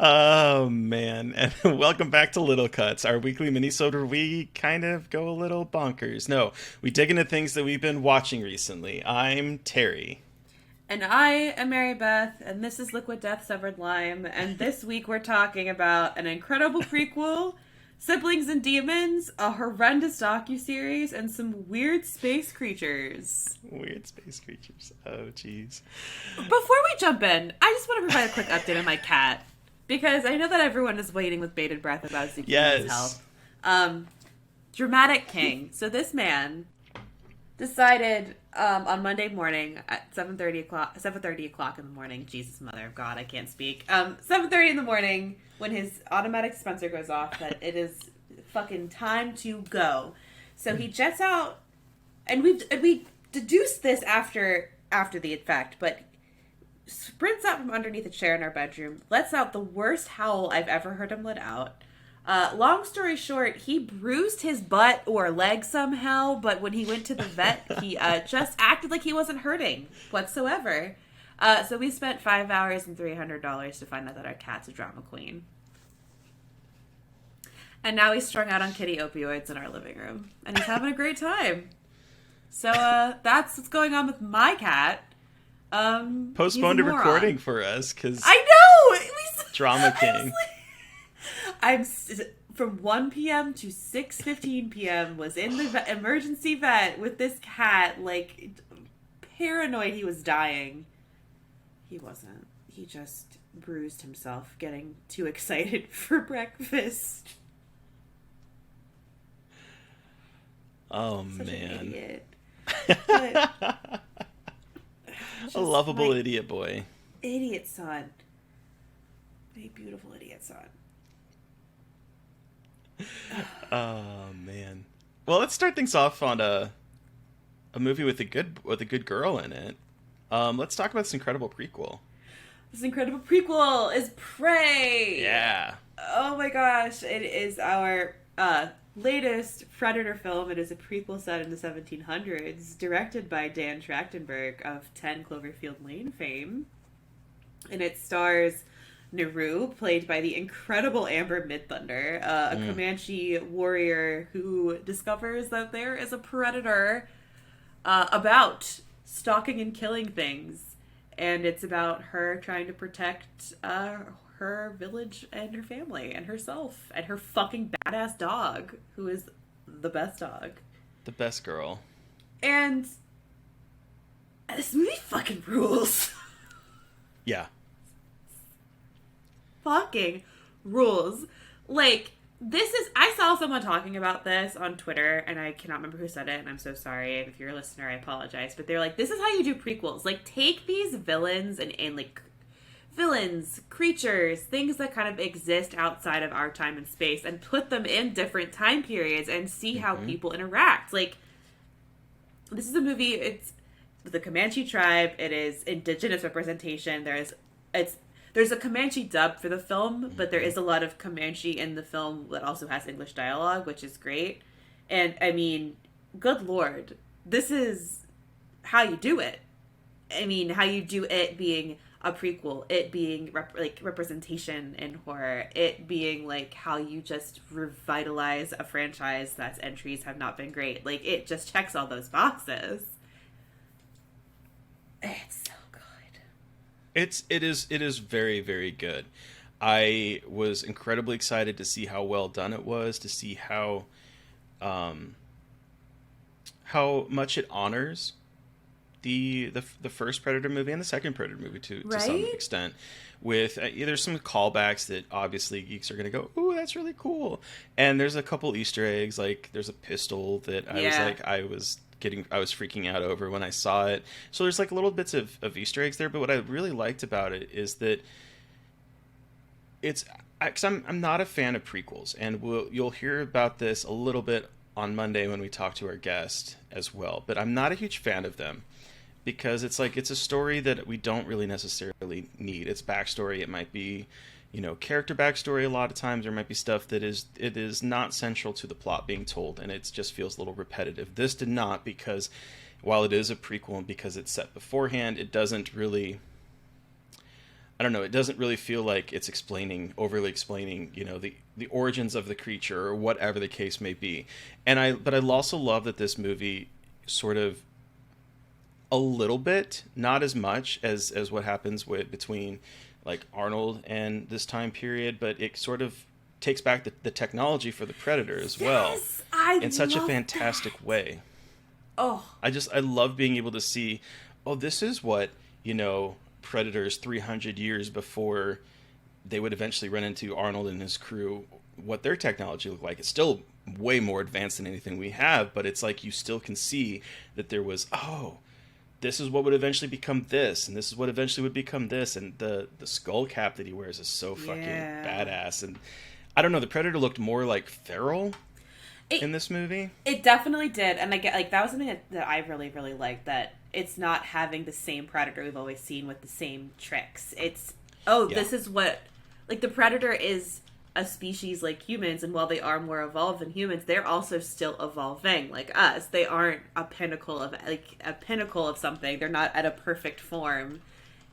Oh man, and welcome back to Little Cuts, our weekly minisode where we kind of go a little bonkers. No, we dig into things that we've been watching recently. I'm Terry. And I am Mary Beth, and this is Liquid Death Severed Lime, and this week we're talking about an incredible prequel, Siblings and Demons, a horrendous docuseries, and some weird space creatures. Weird space creatures. Oh, jeez. Before we jump in, I just want to provide a quick update on my cat, because I know that everyone is waiting with bated breath about Zucchini's Yes. health. Dramatic King. So this man decided on Monday morning at 7:30 o'clock in the morning. Jesus, mother of God, I can't speak. 7:30 in the morning when his automatic dispenser goes off that it is fucking time to go. So he jets out, and we deduced this after the effect, but sprints out from underneath a chair in our bedroom, lets out the worst howl I've ever heard him let out. Long story short, he bruised his butt or leg somehow, but when he went to the vet, he just acted like he wasn't hurting whatsoever. So we spent 5 hours and $300 to find out that our cat's a drama queen. And now he's strung out on kitty opioids in our living room. And he's having a great time. So that's what's going on with my cat. Postponed a recording for us because I know! Drama King. I'm from 1 p.m. to 6:15 p.m. was in the emergency vet with this cat, like paranoid he was dying. He wasn't. He just bruised himself getting too excited for breakfast. Oh, Such man. an idiot. But, A lovable idiot boy. Idiot son. A beautiful idiot son. Oh man. Well, let's start things off on a movie with a good girl in it. Let's talk about this incredible prequel. This incredible prequel is Prey. Yeah. Oh my gosh, it is our latest Predator film. It is a prequel set in the 1700s, directed by Dan Trachtenberg of 10 Cloverfield Lane fame. And it stars Naru, played by the incredible Amber Midthunder, a Comanche warrior who discovers that there is a predator about stalking and killing things. And it's about her trying to protect her village and her family and herself and her fucking badass dog, who is the best dog. The best girl. And this movie fucking rules. Yeah. Fucking rules. Like, I saw someone talking about this on Twitter, and I cannot remember who said it, and I'm so sorry. If you're a listener, I apologize. But they're like, this is how you do prequels. Like, take these villains and like, villains, creatures, things that kind of exist outside of our time and space, and put them in different time periods and see how people interact. Like, this is a movie, it's the Comanche tribe, it is indigenous representation, there's a Comanche dub for the film, but there is a lot of Comanche in the film that also has English dialogue, which is great. And, I mean, good lord, this is how you do it. I mean, how you do it being a prequel, it being, representation in horror, it being, like, how you just revitalize a franchise that's entries have not been great. Like, it just checks all those boxes. It's so It is very, very good. I was incredibly excited to see how well done it was, to see how much it honors the first Predator movie and the second Predator movie to some extent. With there's some callbacks that obviously geeks are gonna go, ooh, that's really cool. And there's a couple Easter eggs, like there's a pistol that I was freaking out over when I saw it. So there's like little bits of Easter eggs there, but what I really liked about it is that because I'm not a fan of prequels, and you'll hear about this a little bit on Monday when we talk to our guest as well, but I'm not a huge fan of them because it's a story that we don't really necessarily need. It's backstory. It might be, character backstory a lot of times. There might be stuff that is not central to the plot being told, and it just feels a little repetitive. This did not, because while it is a prequel and because it's set beforehand, it doesn't really I don't know, it doesn't really feel like it's overly explaining, the origins of the creature or whatever the case may be. But I also love that this movie sort of a little bit, not as much as what happens between like Arnold and this time period, but it sort of takes back the technology for the Predator as well in such a fantastic way. Oh, I love being able to see, oh, this is what, Predators 300 years before they would eventually run into Arnold and his crew, what their technology looked like. It's still way more advanced than anything we have, but it's like you still can see that there was, oh, this is what would eventually become this, and this is what eventually would become this, and the skull cap that he wears is so fucking badass. And I don't know, the Predator looked more like feral in this movie. It definitely did, and I get like that was something that I really, really liked, that it's not having the same Predator we've always seen with the same tricks. It's this is what, like, the Predator is a species like humans, and while they are more evolved than humans, they're also still evolving like us. They aren't a pinnacle of something. They're not at a perfect form.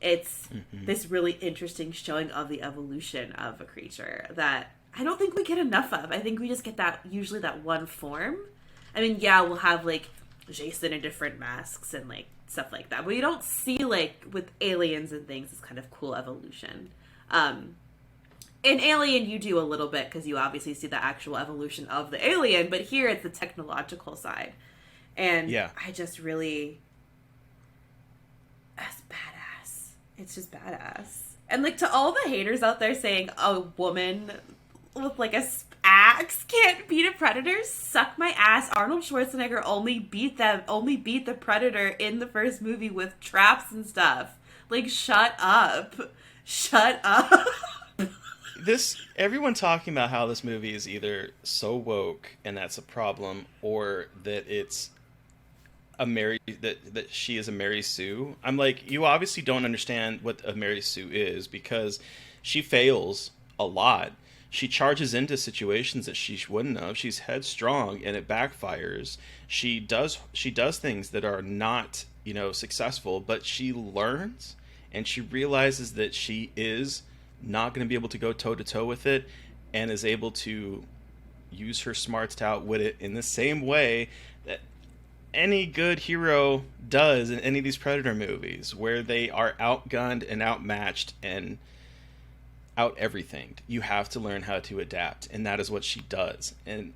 It's this really interesting showing of the evolution of a creature that I don't think we get enough of. I think we just get usually that one form. I mean, yeah, we'll have like Jason in different masks and like stuff like that, but you don't see, like with aliens and things, this kind of cool evolution. In Alien, you do a little bit because you obviously see the actual evolution of the alien, but here it's the technological side. And I just really... That's badass. It's just badass. And, like, to all the haters out there saying a woman with, like, a axe can't beat a Predator, suck my ass. Arnold Schwarzenegger only beat the Predator in the first movie with traps and stuff. Like, shut up. Shut up. Everyone talking about how this movie is either so woke and that's a problem, or that it's that she is a Mary Sue. I'm like, you obviously don't understand what a Mary Sue is, because she fails a lot. She charges into situations that she wouldn't have. She's headstrong and it backfires. She does things that are not, successful, but she learns and she realizes that she is not going to be able to go toe-to-toe with it, and is able to use her smarts to outwit it in the same way that any good hero does in any of these Predator movies, where they are outgunned and outmatched and out everything. You have to learn how to adapt, and that is what she does. And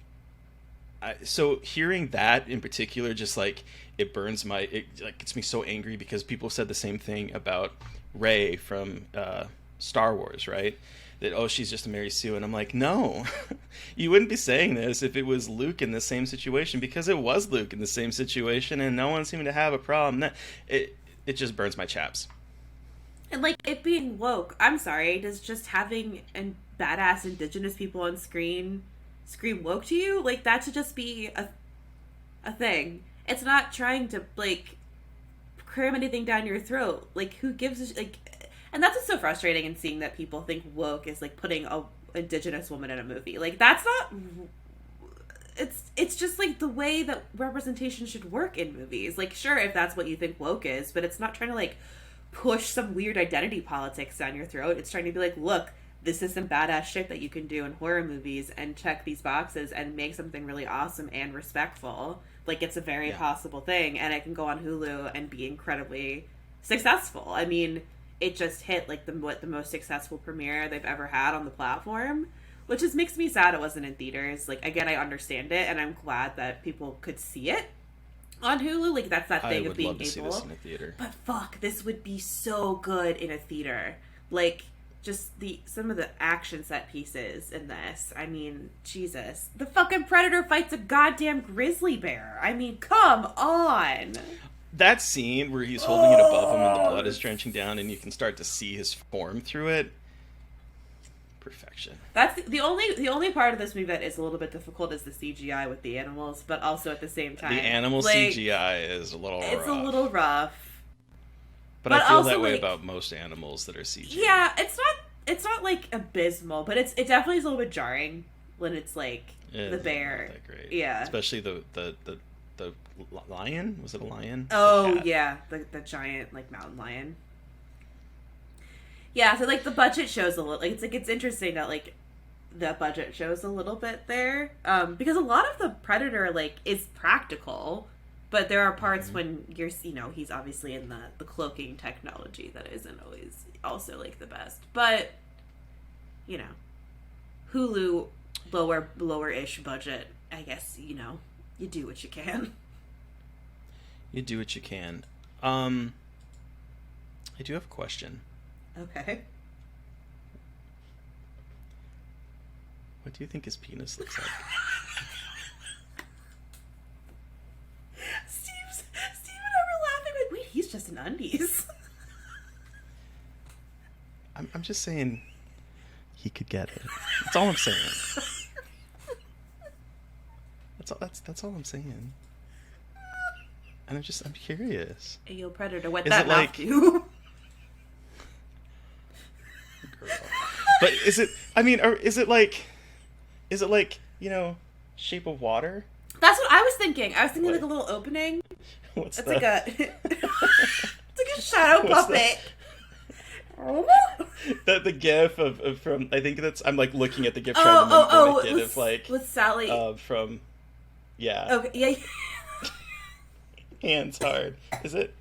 so hearing that in particular, just like it gets me so angry, because people said the same thing about Rey from Star Wars, right? That, she's just a Mary Sue. And I'm like, no, you wouldn't be saying this if it was Luke in the same situation, because it was Luke in the same situation and no one seemed to have a problem. It just burns my chaps. And like, it being woke, I'm sorry, does just having badass indigenous people on screen scream woke to you? Like, that should just be a thing. It's not trying to, like, cram anything down your throat. Like, who gives a like... And that's what's so frustrating in seeing that people think woke is like putting a indigenous woman in a movie. Like, that's not... It's just like the way that representation should work in movies. Like, sure, if that's what you think woke is, but it's not trying to like push some weird identity politics down your throat. It's trying to be like, look, this is some badass shit that you can do in horror movies and check these boxes and make something really awesome and respectful. Like, it's a very possible thing, and it can go on Hulu and be incredibly successful. I mean, it just hit like the most successful premiere they've ever had on the platform, which just makes me sad it wasn't in theaters. Like, again, I understand it, and I'm glad that people could see it on Hulu. Like, that's that thing of being able. I would love to see this in a theater. But fuck, this would be so good in a theater. Like, just some of the action set pieces in this. I mean, Jesus, the fucking Predator fights a goddamn grizzly bear. I mean, come on. That scene where he's holding it above him and the blood is drenching down and you can start to see his form through it. Perfection. That's the only part of this movie that is a little bit difficult is the CGI with the animals, but also at the same time, the animal CGI is a little rough. It's a little rough. But I feel that way about most animals that are CGI. Yeah, it's not like abysmal, but it definitely is a little bit jarring when it's like the bear. Not that great. Yeah. Especially the lion? Was it a lion? Oh, yeah. The giant, like, mountain lion. Yeah, so like the budget shows a little. Like it's interesting that like the budget shows a little bit there, because a lot of the Predator like is practical, but there are parts when he's obviously in the cloaking technology that isn't always also like the best. But you know, Hulu lower-ish budget. I guess you do what you can. You do what you can. I do have a question. Okay. What do you think his penis looks like? Steve's and I were laughing like, wait, he's just in undies. I'm just saying he could get it. That's all I'm saying. That's all I'm saying. And I'm curious. Hey, yo, Predator, what Is that it mouth like do? Girl. But is it? I mean, or is it like Shape of Water? That's what I was thinking. I was thinking What? like a little opening. What's It's that? like a it's like a shadow What's puppet. The gif of from I think I'm like looking at the gif trying to remember what I did of like with Sally. from Okay, yeah. Hands Hard. Is it?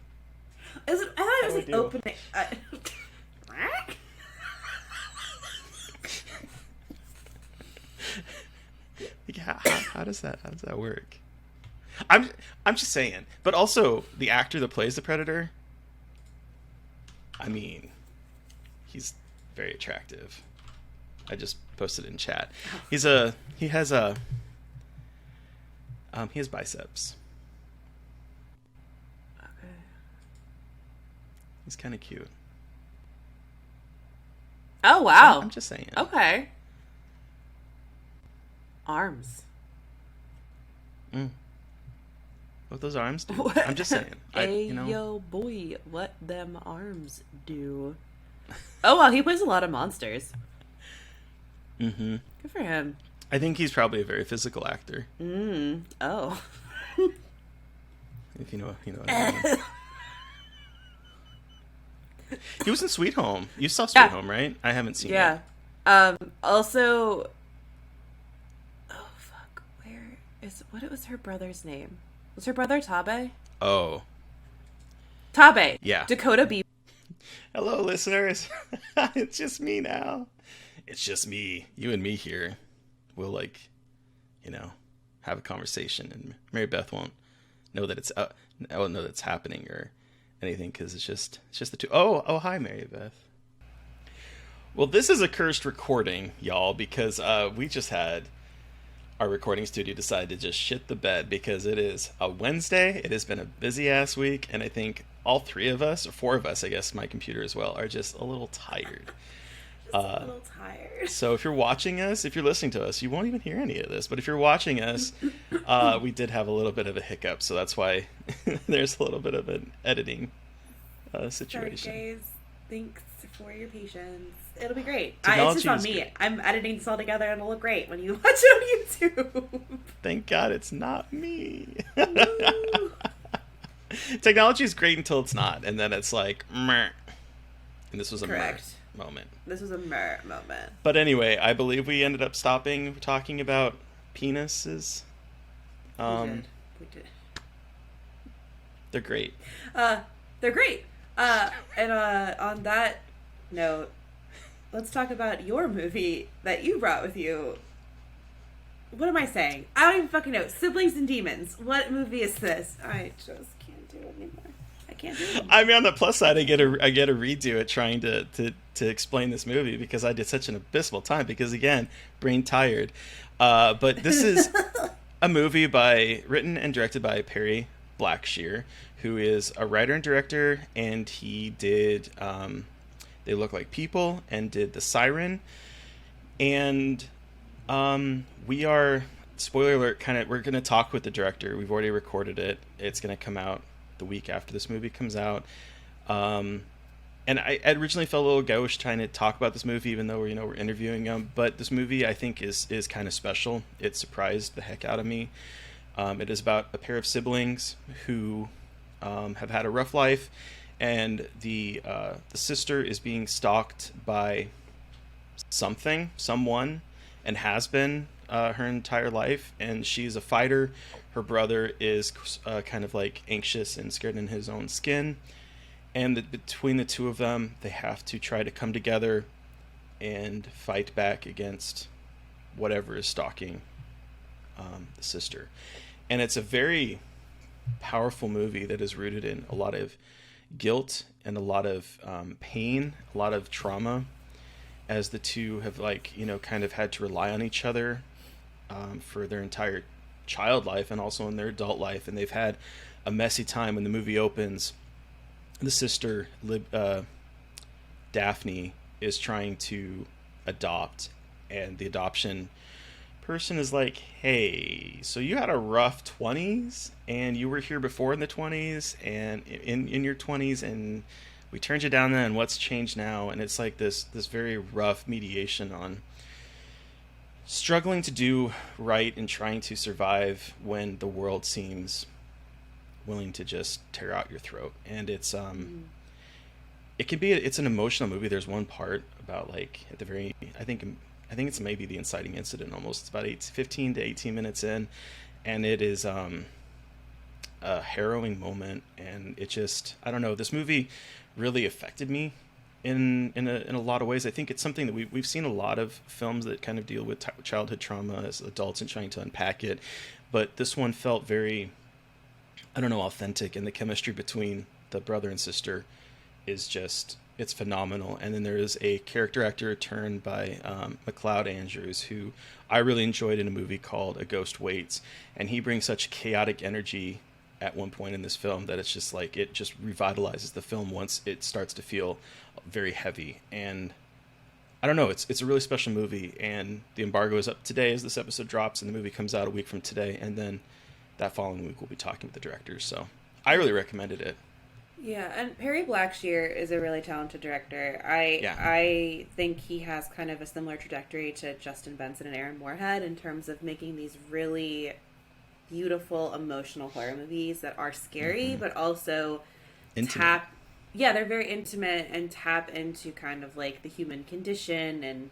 I thought it was How like do we do? opening. Like, how does that work? I'm just saying. But also the actor that plays the Predator, I mean, he's very attractive. I just posted it in chat. He has biceps. Okay. He's kind of cute. Oh wow. I'm just saying. Okay. Arms. What those arms do? I'm just saying. Yo, boy, what them arms do? Oh wow, he plays a lot of monsters. Mm-hmm. Good for him. I think he's probably a very physical actor. Oh. If you know what I mean. He was in Sweet Home. You saw Sweet Home, right? I haven't seen it. Yeah. Also. Oh fuck! What was her brother's name? Was her brother Tabe? Oh. Tabe. Yeah. Dakota B. Hello, listeners. It's just me now. It's just me. You and me here. We'll have a conversation, and Mary Beth won't know that it's know that's happening or anything because it's just the two. Oh, hi, Mary Beth. Well, this is a cursed recording, y'all, because we just had our recording studio decide to just shit the bed because it is a Wednesday. It has been a busy ass week, and I think all three of us, or four of us, I guess, my computer as well, are just a little tired. A little tired. So if you're watching us, if you're listening to us, you won't even hear any of this. But if you're watching us, we did have a little bit of a hiccup, so that's why there's a little bit of an editing situation. Sorry, guys. Thanks for your patience. It'll be great. It's Technology just on is me. great. I'm editing this all together, and it'll look great when you watch it on YouTube. Thank God it's not me. Woo. Technology is great until it's not, and then it's like, meh. And this was a meh moment. This was a meh moment. But anyway, I believe we ended up stopping talking about penises. We did. They're great. They're great. And on that note, let's talk about your movie that you brought with you. What am I saying? I don't even fucking know. Siblings and Demons. What movie is this? I just can't do it anymore. I can't do it anymore. I mean, on the plus side, I get a redo it trying to explain this movie because I did such an abysmal time because, again, brain tired. But this is a movie written and directed by Perry Blackshear, who is a writer and director, and he did They Look Like People and did The Siren. And we are, spoiler alert, we're going to talk with the director. We've already recorded it. It's going to come out the week after this movie comes out. And I originally felt a little gauche trying to talk about this movie, even though we're interviewing him. But this movie, I think, is kind of special. It surprised the heck out of me. It is about a pair of siblings who have had a rough life, and the sister is being stalked by someone, and has been her entire life. And she's a fighter. Her brother is kind of like anxious and scared in his own skin. And between the two of them, they have to try to come together and fight back against whatever is stalking the sister. And it's a very powerful movie that is rooted in a lot of guilt and a lot of pain, a lot of trauma, as the two have, like, kind of had to rely on each other for their entire child life and also in their adult life. And they've had a messy time. When the movie opens, the sister, Daphne, is trying to adopt, and the adoption person is like, hey, so you had a rough 20s and you were here before in the 20s and in your 20s, and we turned you down then, and what's changed now? And it's like this very rough mediation on struggling to do right and trying to survive when the world seems willing to just tear out your throat. And it's it can be, it's an emotional movie. There's one part about, like, at the very, I think it's maybe the inciting incident almost. It's about 15 to 18 minutes in, and it is a harrowing moment. And it just, I don't know, this movie really affected me in a lot of ways. I think it's something that we've seen a lot of films that kind of deal with childhood trauma as adults and trying to unpack it, but this one felt very, I don't know, authentic. And the chemistry between the brother and sister is just, it's phenomenal. And then there is a character actor return by McLeod Andrews, who I really enjoyed in a movie called A Ghost Waits, and he brings such chaotic energy at one point in this film that it's just like, it just revitalizes the film once it starts to feel very heavy. And I don't know, it's a really special movie. And the embargo is up today as this episode drops, and the movie comes out a week from today, and then that following week we'll be talking with the directors. So I really recommended it. Yeah, and Perry Blackshear is a really talented director. I think he has kind of a similar trajectory to Justin Benson and Aaron Moorhead in terms of making these really beautiful, emotional horror movies that are scary, but also Intimate. they're very intimate and tap into kind of like the human condition, and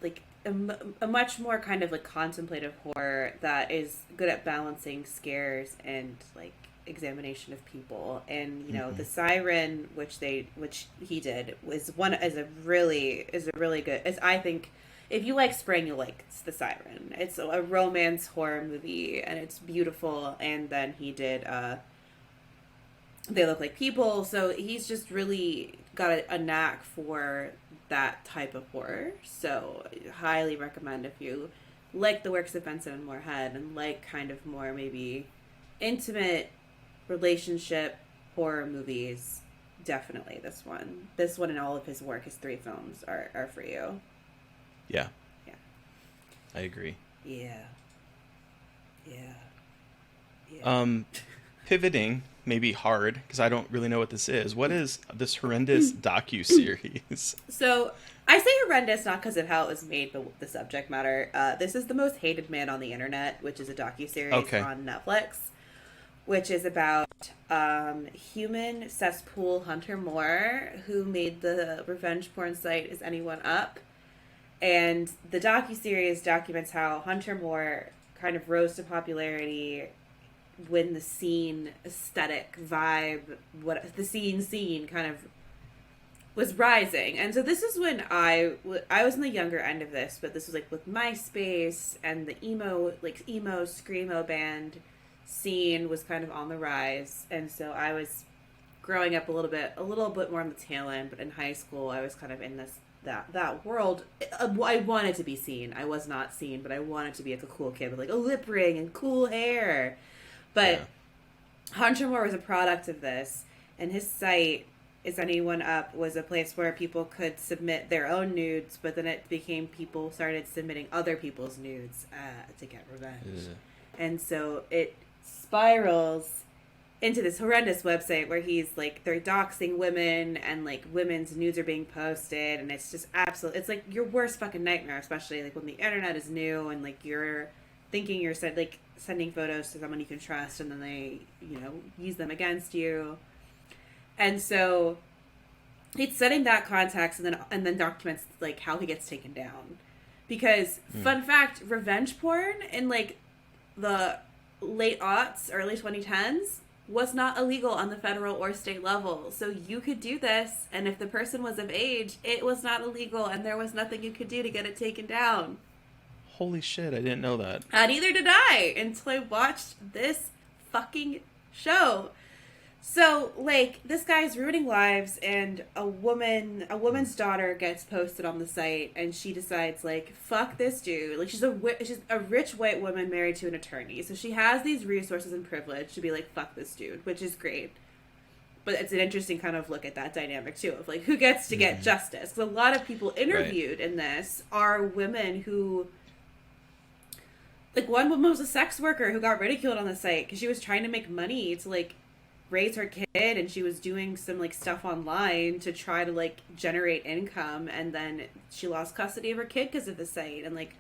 like a much more kind of like contemplative horror that is good at balancing scares and like examination of people. And The Siren, which he did, is a really good, is, I think, if you like spring, you'll like The Siren. It's a romance horror movie, and it's beautiful. And then he did They Look Like People, so he's just really got a knack for that type of horror. So I highly recommend, if you like the works of Benson and Moorhead and like kind of more maybe intimate relationship horror movies, definitely this one and all of his work, his 3 films, are for you. Yeah. Yeah. I agree. Yeah. Pivoting may be hard because I don't really know what this is. What is this horrendous docu-series? So I say horrendous not because of how it was made, but the subject matter. This is The Most Hated Man on the Internet, which is a docu-series on Netflix, which is about human cesspool Hunter Moore, who made the revenge porn site Is Anyone Up? And the docuseries documents how Hunter Moore kind of rose to popularity when the scene aesthetic vibe, what the scene kind of was rising. And so this is when I was in the younger end of this, but this was like with MySpace and the emo screamo band scene was kind of on the rise. And so I was growing up a little bit more on the tail end, but in high school I was kind of in that world. I wanted to be seen. I was not seen, but I wanted to be like a cool kid with like a lip ring and cool hair. But Hunter Moore was a product of this, and his site, Is Anyone Up, was a place where people could submit their own nudes, but then it became people started submitting other people's nudes to get revenge. And so it spirals into this horrendous website where he's like, they're doxing women, and like women's nudes are being posted, and it's just it's like your worst fucking nightmare, especially like when the internet is new and like you're thinking you're sending photos to someone you can trust, and then they use them against you. And so it's setting that context and then documents like how he gets taken down. Because fun fact, revenge porn in like the late aughts, early 2010s was not illegal on the federal or state level. So you could do this, and if the person was of age, it was not illegal, and there was nothing you could do to get it taken down. Holy shit, I didn't know that. And neither did I until I watched this fucking show. So, like, this guy's ruining lives, and a woman's daughter gets posted on the site, and she decides, like, fuck this dude. Like, she's a rich white woman married to an attorney, so she has these resources and privilege to be like, fuck this dude, which is great. But it's an interesting kind of look at that dynamic, too, of, like, who gets to get justice. Because a lot of people interviewed in this are women who... Like, one woman was a sex worker who got ridiculed on the site because she was trying to make money to, like, raise her kid, and she was doing some like stuff online to try to like generate income, and then she lost custody of her kid because of the site and like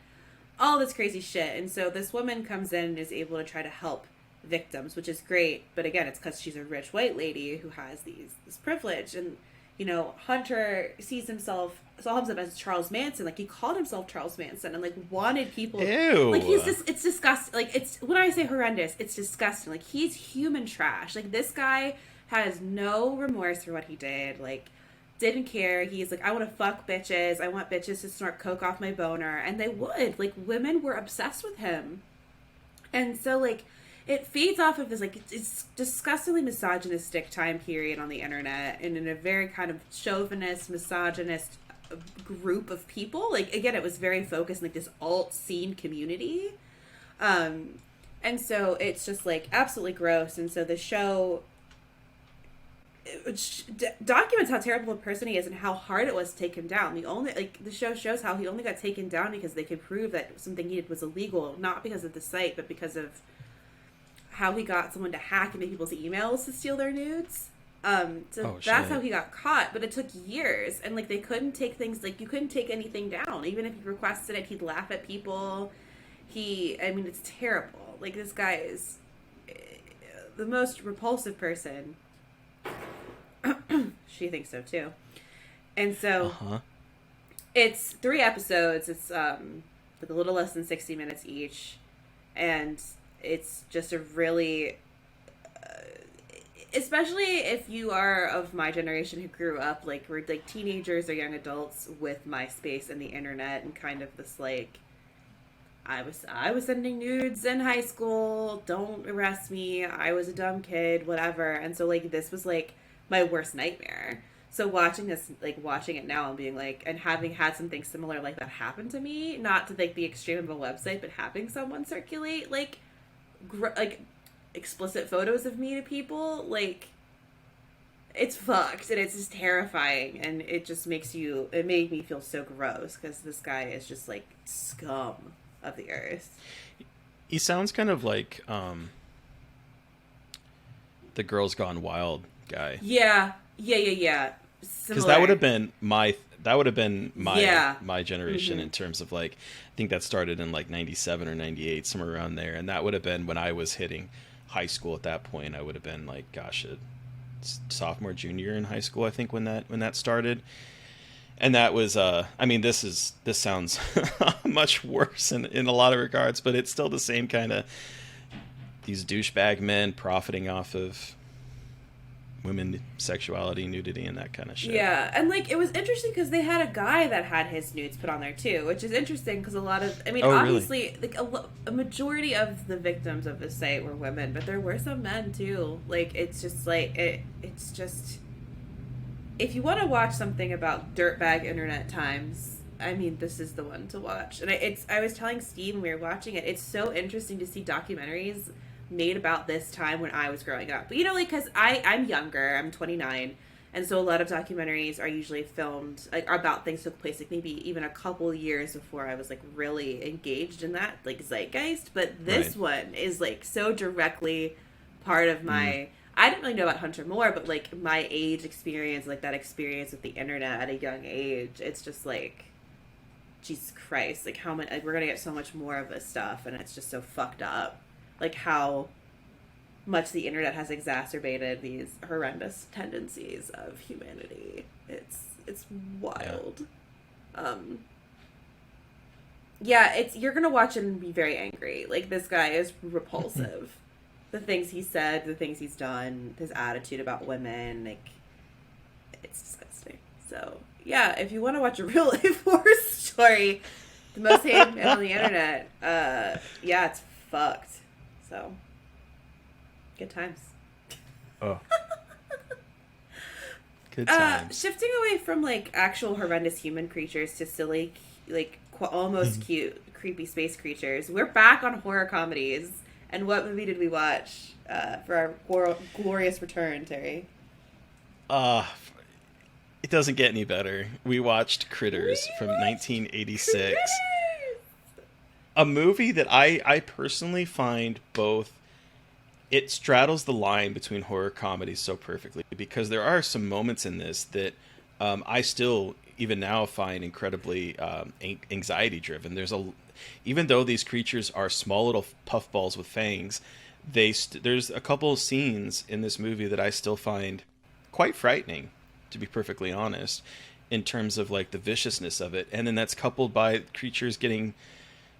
all this crazy shit. And so this woman comes in and is able to try to help victims, which is great, but again, it's because she's a rich white lady who has this privilege. And you know, Hunter saw himself as Charles Manson. Like, he called himself Charles Manson and, like, wanted people... Ew. Like, it's disgusting. Like, it's... When I say horrendous, it's disgusting. Like, he's human trash. Like, this guy has no remorse for what he did. Like, didn't care. He's like, I want to fuck bitches. I want bitches to snort coke off my boner. And they would. Like, women were obsessed with him. And so, like... It feeds off of this, like, it's disgustingly misogynistic time period on the internet, and in a very kind of chauvinist, misogynist group of people. Like, again, it was very focused on, like, this alt-scene community. And so it's just, like, absolutely gross. And so the show documents how terrible a person he is and how hard it was to take him down. The show shows how he only got taken down because they could prove that something he did was illegal, not because of the site, but because of how he got someone to hack into people's emails to steal their nudes. That's how he got caught, but it took years, and like they couldn't take things, like you couldn't take anything down. Even if he requested it, he'd laugh at people. It's terrible. Like, this guy is the most repulsive person. She thinks so too. And so it's 3 episodes. It's like a little less than 60 minutes each, and it's just a really, especially if you are of my generation who grew up, like, we're like teenagers or young adults with MySpace and the internet and kind of this, like, I was sending nudes in high school, don't arrest me, I was a dumb kid, whatever. And so, like, this was, like, my worst nightmare. So watching it now and being like, and having had something similar like that happen to me, not to like the extreme of a website, but having someone circulate, like explicit photos of me to people, like, it's fucked, and it's just terrifying, and it made me feel so gross, because this guy is just like scum of the earth. He sounds kind of like the Girls Gone Wild guy. Yeah. Because that would have been my my generation, in terms of, like, I think that started in like 97 or 98, somewhere around there, and that would have been when I was hitting high school. At that point, I would have been like, gosh, a sophomore, junior in high school, I think, when that started. And that was this sounds much worse in a lot of regards, but it's still the same kind of these douchebag men profiting off of women sexuality, nudity, and that kind of shit. Yeah, and like it was interesting because they had a guy that had his nudes put on there too, which is interesting because a lot of, obviously, really? Like a majority of the victims of the site were women, but there were some men too. Like, it's just like it's just, if you want to watch something about dirtbag internet times, this is the one to watch. And I was telling Steve when we were watching it, it's so interesting to see documentaries made about this time when I was growing up. But, like, because I'm younger, I'm 29, and so a lot of documentaries are usually filmed, like, about things that took place, like, maybe even a couple years before I was, like, really engaged in that, like, zeitgeist. But this one is, like, so directly part of my... I didn't really know about Hunter Moore, but, like, my age experience, like, that experience with the internet at a young age, it's just, like, Jesus Christ, like, how much... Like, we're gonna get so much more of this stuff, and it's just so fucked up. Like, how much the internet has exacerbated these horrendous tendencies of humanity. It's wild. Yeah, you're gonna watch it and be very angry. Like, this guy is repulsive. The things he said, the things he's done, his attitude about women, like, it's disgusting. So, yeah, if you want to watch a real life horror story, the most hated man on the internet, yeah, it's fucked. So, good times. Oh. Good times. Shifting away from, like, actual horrendous human creatures to silly, like, almost cute, creepy space creatures, we're back on horror comedies. And what movie did we watch for our glorious return, Terry? It doesn't get any better. We watched Critters from 1986. Critters! A movie that I personally find both... It straddles the line between horror comedies so perfectly, because there are some moments in this that I still, even now, find incredibly anxiety-driven. Even though these creatures are small little puffballs with fangs, there's a couple of scenes in this movie that I still find quite frightening, to be perfectly honest, in terms of like the viciousness of it. And then that's coupled by creatures getting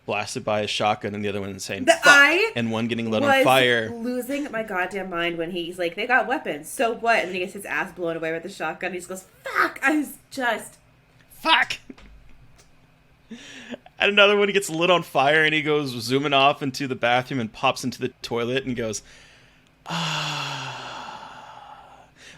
blasted by a shotgun and the other one saying fuck, and one getting lit on fire. Losing my goddamn mind when he's like, they got weapons, so what? And then he gets his ass blown away with the shotgun. He just goes, fuck! I was just... Fuck! And another one, he gets lit on fire and he goes zooming off into the bathroom and pops into the toilet and goes,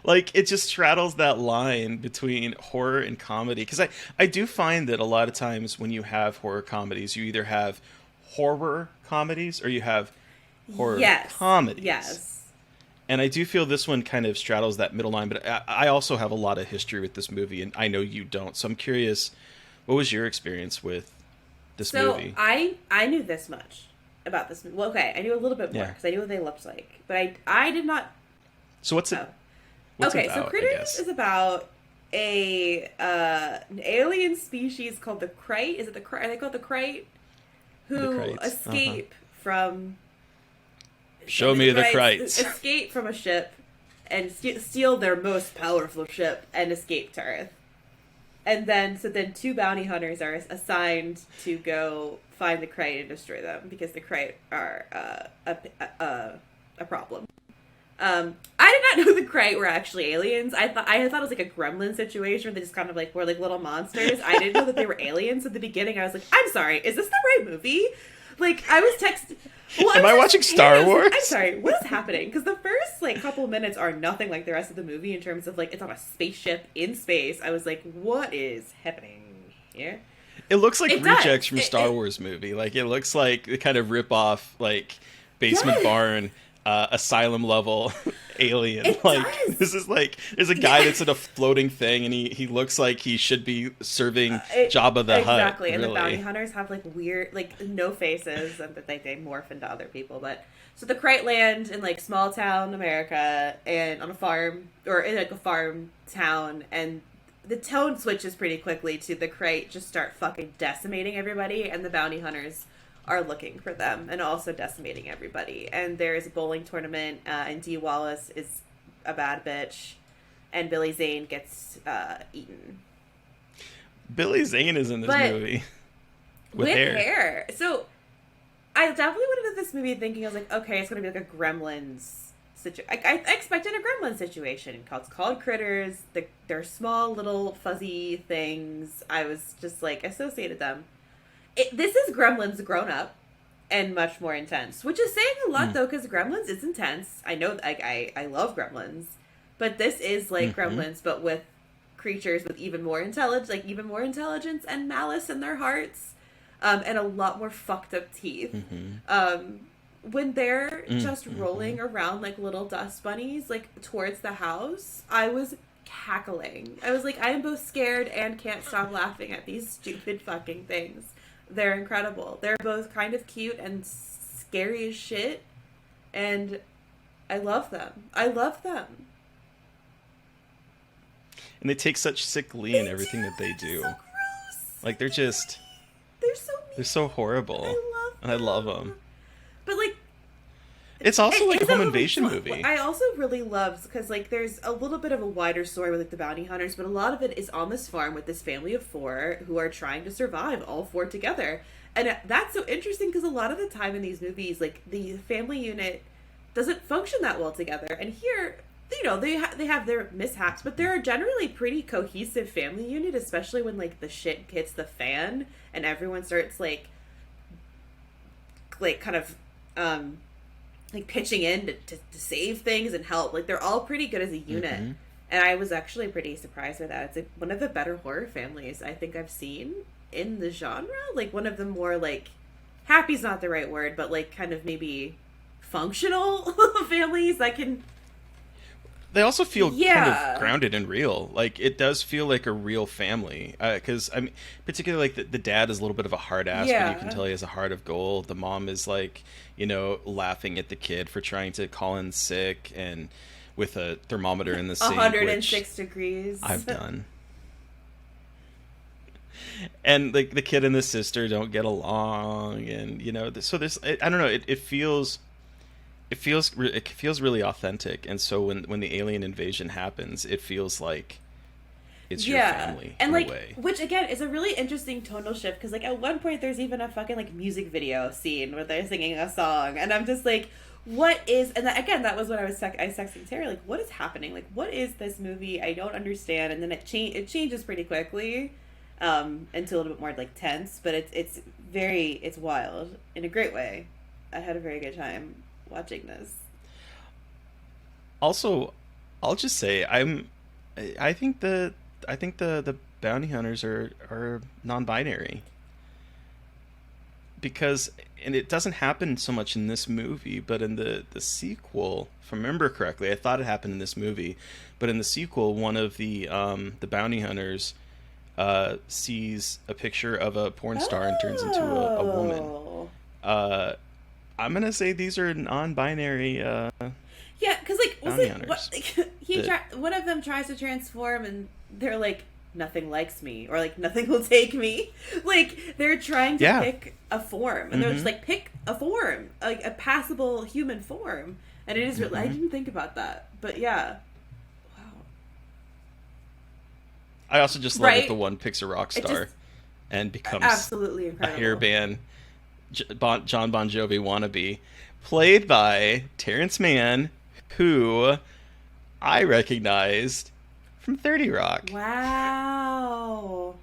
like, it just straddles that line between horror and comedy. Because I do find that a lot of times when you have horror comedies, you either have horror comedies or you have horror comedies. Yes. And I do feel this one kind of straddles that middle line. But I also have a lot of history with this movie, and I know you don't. So I'm curious, what was your experience with this movie? So I knew this much about this movie. Well, okay, I knew a little bit more because I knew what they looked like. But I did not... So what's it... What's okay, about, so Critters is about an alien species called the Krite. Is it the Krite? Are they called the Krite? Who escape from... Show me the Krites. Escape from a ship and steal their most powerful ship and escape to Earth. And then two bounty hunters are assigned to go find the Krite and destroy them because the Krite are a problem. I did not know the Krite were actually aliens. I thought it was like a gremlin situation where they just kind of like were like little monsters. I didn't know that they were aliens. At the beginning, I was like, I'm sorry, is this the right movie? Like, I was texting... Well, Am I watching Star Wars? I'm sorry, what is happening? Because the first, like, couple of minutes are nothing like the rest of the movie in terms of, like, it's on a spaceship in space. I was like, what is happening here? It looks like rejects from a Star Wars movie. Like, it looks like the kind of rip-off, like, basement barn... asylum level alien. This is like, there's a guy that's in a floating thing and he looks like he should be serving Jabba the Hutt. Exactly, and the bounty hunters have like weird, like no faces, and they morph into other people. But so the Krite land in like small town America and on a farm, or in like a farm town, and the tone switches pretty quickly to the Krite just start fucking decimating everybody, and the bounty hunters are looking for them and also decimating everybody. And there's a bowling tournament, and Dee Wallace is a bad bitch, and Billy Zane gets eaten. Billy Zane is in this movie with hair. So I definitely went into this movie thinking, I was like, okay, it's gonna be like a Gremlins situation. I expected a Gremlin situation. It's called Critters. They're small little fuzzy things. I was just like associated them. This is Gremlins grown up and much more intense, which is saying a lot though, because Gremlins is intense. I know, I love Gremlins, but this is like Gremlins, but with creatures with even more intelligence and malice in their hearts, and a lot more fucked up teeth. When they're just rolling around like little dust bunnies, like towards the house, I was cackling. I was like, I am both scared and can't stop laughing at these stupid fucking things. They're incredible. They're both kind of cute and scary as shit. And I love them. And they take such sick glee in everything that they do. So gross. Like, they're so mean. They're so horrible. I love them. But, like... It's also like a It's a home movie. invasion So movie. I also really loved because like there's a little bit of a wider story with like the bounty hunters, but a lot of it is on this farm with this family of four who are trying to survive, all four together. And that's so interesting because a lot of the time in these movies, like the family unit doesn't function that well together. And here, you know, they have their mishaps, but they're a generally pretty cohesive family unit, especially when like the shit hits the fan and everyone starts like kind of like pitching in to save things and help. Like they're all pretty good as a unit. Mm-hmm. And I was actually pretty surprised by that. It's like one of the better horror families I think I've seen in the genre. Like one of the more like happy's not the right word, but like kind of maybe functional families that can. They also feel kind Yeah. of grounded and real. Like it does feel like a real family. Because I mean, particularly like the dad is a little bit of a hard ass, but you can Yeah. tell he has a heart of gold. The mom is like, you know, laughing at the kid for trying to call in sick and with a thermometer in the sink, 106 which degrees. I've done. And like the kid and the sister don't get along, and you know, so there's I don't know. It feels really authentic, and so when the alien invasion happens, it feels like it's your family and in like a way. which again is a really interesting tonal shift because like at one point there's even a fucking like music video scene where they're singing a song and I'm just like what is and that, again that was when I was texting Sarah like what is happening, like what is this movie, I don't understand. And then it changes pretty quickly into a little bit more like tense, but it's wild in a great way. I had a very good time watching this. Also, I'll just say I think the bounty hunters are non-binary, because and it doesn't happen so much in this movie, but in the sequel, if I remember correctly, I thought it happened in this movie, but in the sequel, one of the bounty hunters sees a picture of a porn star and turns into a woman. Uh, I'm gonna say these are non-binary Yeah, because like was bounty it hunters. what, like, one of them tries to transform and they're like nothing likes me or like nothing will take me. Like they're trying to pick a form and they're just like pick a form, like a passable human form. And it is really I didn't think about that, but yeah. Wow. I also just love Right? that the one picks a rock It star just and becomes absolutely a incredible. hair band John Bon Jovi wannabe, played by Terrence Mann, who I recognized from 30 Rock. Wow.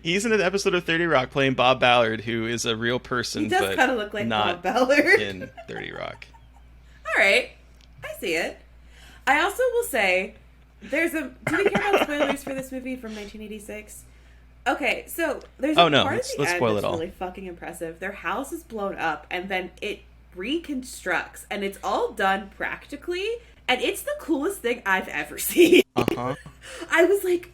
He's in an episode of 30 Rock playing Bob Ballard, who is a real person, He does but kind of look like not Bob Ballard. in 30 Rock. All right, I see it. I also will say, there's a. Do we care about spoilers for this movie from 1986? Okay, so there's a part at the let's end spoil that's it all. really fucking impressive. Their house is blown up, and then it reconstructs, and it's all done practically, and it's the coolest thing I've ever seen. Uh-huh. I was like,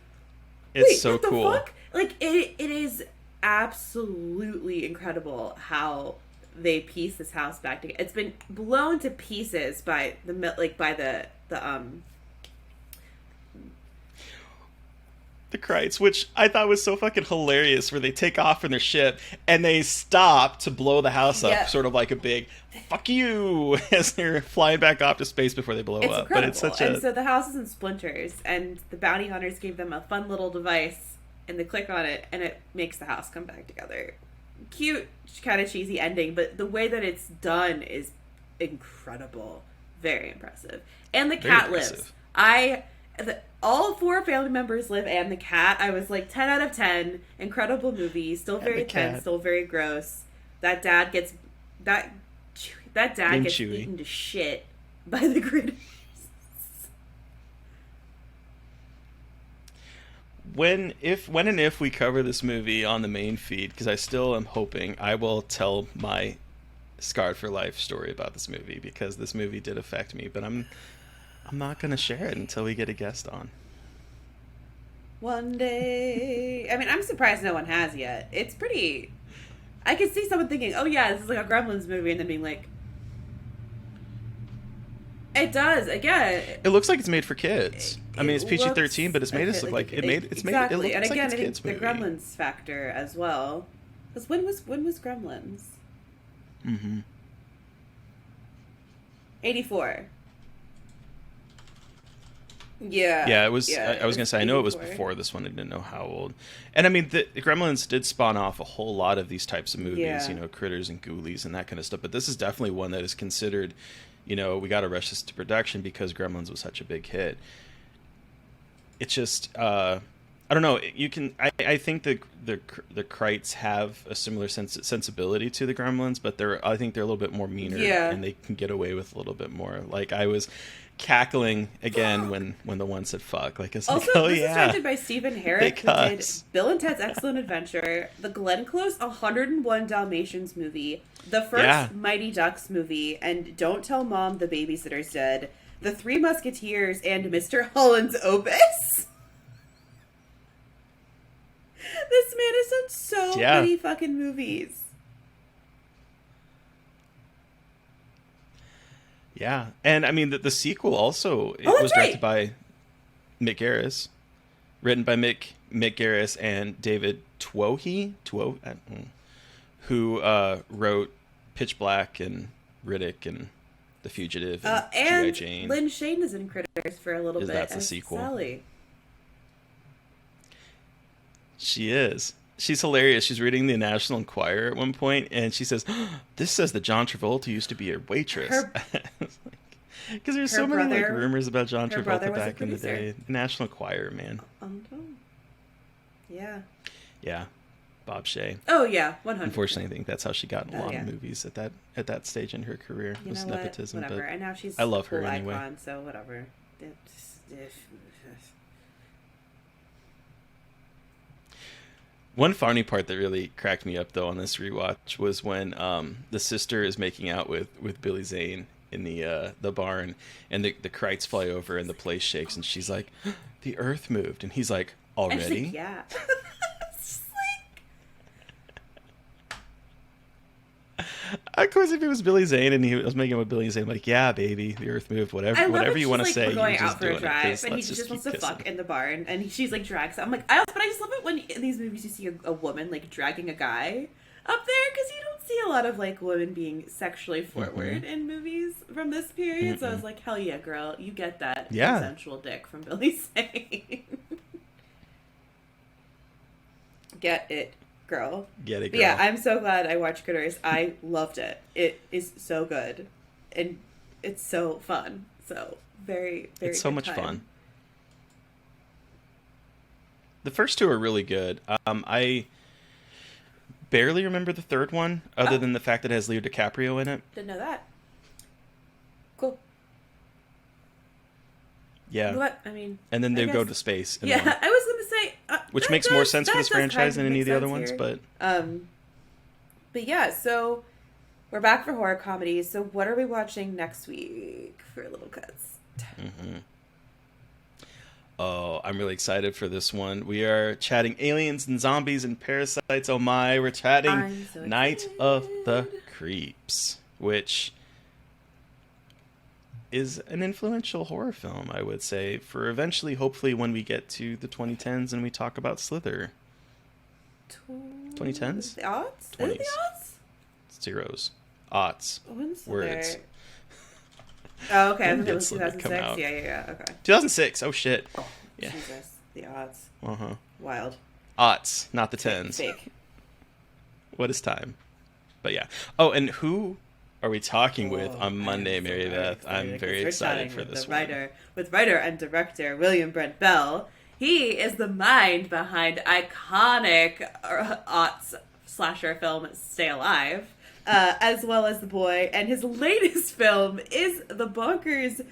It's wait, so what the cool. fuck? Like it is absolutely incredible how they piece this house back together. It's been blown to pieces by the The Kreitz, which I thought was so fucking hilarious, where they take off from their ship and they stop to blow the house up, Yeah. sort of like a big "fuck you" as they're flying back off to space before they blow It's up. incredible. But it's such And so the house is in splinters, and the bounty hunters gave them a fun little device, and they click on it, and it makes the house come back together. Cute, kind of cheesy ending, but the way that it's done is incredible. Very impressive. And the Very cat lives. impressive. All four family members live, and the cat. I was like 10 out of 10. Incredible movie. Still And very the cat. tense. Still very gross. That dad gets that dad And gets Chewy. eaten to shit by the critters. when and if we cover this movie on the main feed, because I still am hoping, I will tell my scarred for life story about this movie, because this movie did affect me, but I'm not gonna share it until we get a guest on. One day. I mean, I'm surprised no one has yet. It's pretty. I could see someone thinking, "Oh yeah, this is like a Gremlins movie," and then being like, "It does." Again, It looks like it's made for kids. I mean, it's it PG-13, looks but it's made us look like it made. It's made. It exactly. looks And like again, it's I think kids the movie. Gremlins factor as well. Because when was Gremlins? Mm-hmm. 84. Yeah. Yeah, it was. Yeah, I it was was gonna say. I know it was 84. before this one. I didn't know how old. And I mean, the Gremlins did spawn off a whole lot of these types of movies. Yeah. You know, Critters and Ghoulies and that kind of stuff. But this is definitely one that is considered. You know, we got to rush this to production because Gremlins was such a big hit. It's just. I don't know. You can. I think the Krites have a similar sensibility to the Gremlins, but I think they're a little bit more meaner, Yeah. and they can get away with a little bit more. Like I was cackling again when the one said "fuck." Like it's Also, like, oh this is yeah, directed by Stephen Herrick, who did cuss. Bill and Ted's Excellent Adventure, the Glenn Close 101 Dalmatians movie, the first Yeah. Mighty Ducks movie, and Don't Tell Mom the Babysitter's Dead, The Three Musketeers, and Mr. Holland's Opus. This man has done so Yeah. many fucking movies. Yeah, and I mean the sequel also it that's was directed right. by Mick Garris, written by Mick Garris and David who wrote Pitch Black and Riddick and The Fugitive and G.I. And Jane. Lynn Shane is in Critters for a little Is bit. that the as sequel? Sally. She is. She's hilarious. She's reading the National Enquirer at one point, and she says, "This says that John Travolta used to be your waitress." Because there's so many like rumors about John her brother Travolta was a back in the producer. day. National Enquirer, man. Yeah. Yeah, Bob Shea. Oh yeah, 100. Unfortunately, I think that's how she got in a lot yeah. of movies at that stage in her career. You Was know what? nepotism, Whatever. but And now she's I love a cool her anyway. icon, so whatever. One funny part that really cracked me up though on this rewatch was when the sister is making out with Billy Zane in the barn, and the Krites fly over and the place shakes, and she's like, "The Earth moved," and he's like, And she's "Already?" like, yeah. It's just like... Of course, if it was Billy Zane and he was making it with Billy Zane, like, "Yeah, baby, the Earth moved." I love Whatever that you she's want to like, say, we're going you're just out for a doing it, drive, 'cause and he let's just wants keep to fuck kissing. in the barn, and she's like drags. I'm like, but I just love it when in these movies you see a woman like dragging a guy up there, because you don't see a lot of like women being sexually forward in movies from this period. So I was like, hell yeah, girl, you get that Yeah. consensual dick from Billy Zane. Get it, girl. Get it, But girl. yeah, I'm so glad I watched Critters. I loved it. It is so good, and it's so fun. So very, very. It's so good much time. fun. The first two are really good. I barely remember the third one, other than the fact that it has Leo DiCaprio in it. Didn't know that. Cool. Yeah. What I mean. And then they I go guess- to space. In Yeah, one, I was gonna say. which that makes more does- sense for that this does kind franchise of than any make of the other sense ones, here. But yeah, so we're back for horror comedies. So what are we watching next week for Little Cuts? Oh, I'm really excited for this one. We are chatting aliens and zombies and parasites. Oh my, we're chatting I'm so Night of the Creeps, which is an influential horror film, I would say, for eventually, hopefully, when we get to the 2010s and we talk about Slither. 2010s? The odds? Is it the 20s. odds? Zeros. Aughts. When's Words. there? Oh, okay. I When thought it did was Slither come 2006. out? Yeah. Okay. 2006. Oh, shit. Yeah. Jesus. The odds. Uh-huh. Wild. Aughts, not the 10s. Fake. What is time? But yeah. Oh, and who are we talking with Oh, on Monday, I am so Mary very Beth? excited I'm because very we're excited chatting for with this the one. with writer and director William Brent Bell. He is the mind behind iconic aughts slasher film Stay Alive, as well as The Boy, and his latest film is the bonkers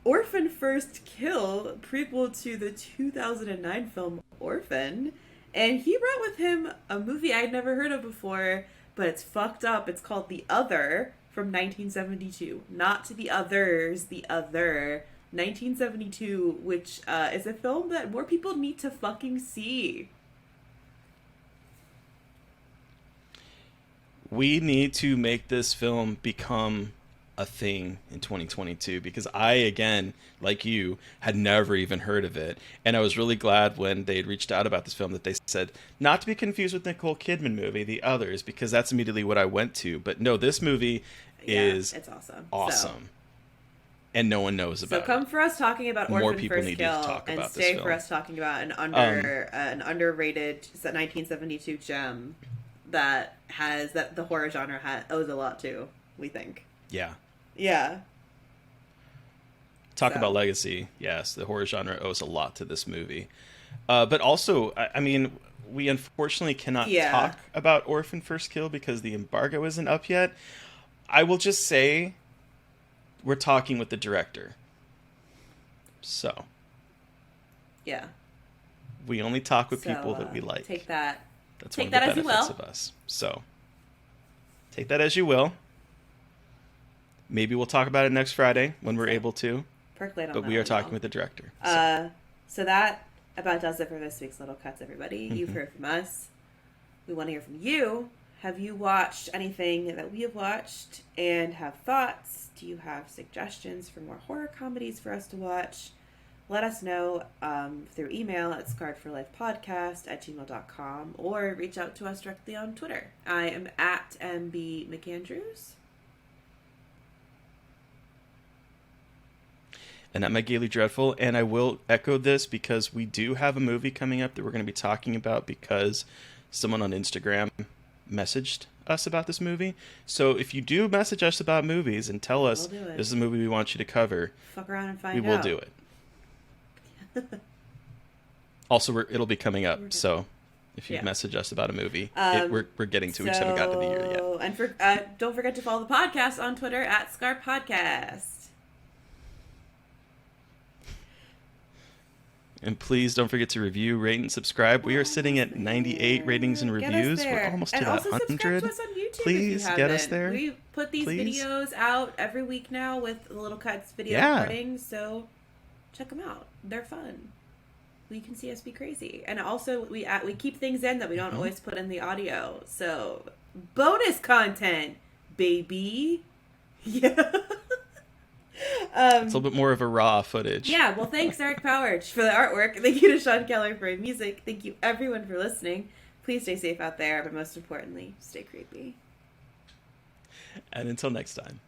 Orphan First Kill, prequel to the 2009 film Orphan. And he brought with him a movie I'd never heard of before, but it's fucked up. It's called The Other from 1972. Not The Others, The Other. 1972, which is a film that more people need to fucking see. We need to make this film become a thing in 2022, because I, again, like you, had never even heard of it. And I was really glad when they had reached out about this film that they said, not to be confused with Nicole Kidman movie, The Others, because that's immediately what I went to. But no, this movie is it's awesome. awesome. and no one knows So about come it. for us talking about More Orphan people First need to Kill, talk and about this stay for film. us talking about an underrated 1972 gem that the horror genre owes a lot to. We think. Yeah. Yeah. Talk So. about legacy. Yes, the horror genre owes a lot to this movie. But also, I mean, we unfortunately cannot Yeah. talk about Orphan First Kill because the embargo isn't up yet. I will just say we're talking with the director. So, Yeah. we only talk with So, people that we like. Take that. That's Take one of that the as you benefits will. of us. So, take that as you will. Maybe we'll talk about it next Friday when we're able to. Percolate on But that we are one, talking y'all. with the director. So. So that about does it for this week's Little Cuts, everybody. Mm-hmm. You've heard from us. We want to hear from you. Have you watched anything that we have watched and have thoughts? Do you have suggestions for more horror comedies for us to watch? Let us know through email at scarredforlifepodcast@gmail.com or reach out to us directly on Twitter. I am at MB McAndrews. And I'm at Gaily Dreadful, and I will echo this because we do have a movie coming up that we're going to be talking about because someone on Instagram messaged us about this movie. So if you do message us about movies and tell us We'll do it. this is a movie we want you to cover, Fuck around and find we out. will do it. Also, it'll be coming up, so if you message us about a movie, we're getting to. We just haven't gotten to the year yet. And don't forget to follow the podcast on Twitter at Scar Podcast. And please don't forget to review, rate, and subscribe. We are sitting at 98 ratings and reviews. We're almost to and that also 100. subscribe to us on YouTube Please if you get us haven't. there. We put these Please. videos out every week now with the Little Cuts video recordings, so check them out. They're fun. You can see us be crazy. And also, we keep things in that we don't always put in the audio. So, bonus content, baby. Yeah. It's a little bit more of a raw footage. Yeah, well, thanks, Eric Powers, for the artwork. Thank you to Sean Keller for music. Thank you, everyone, for listening. Please stay safe out there, but most importantly, stay creepy. And until next time.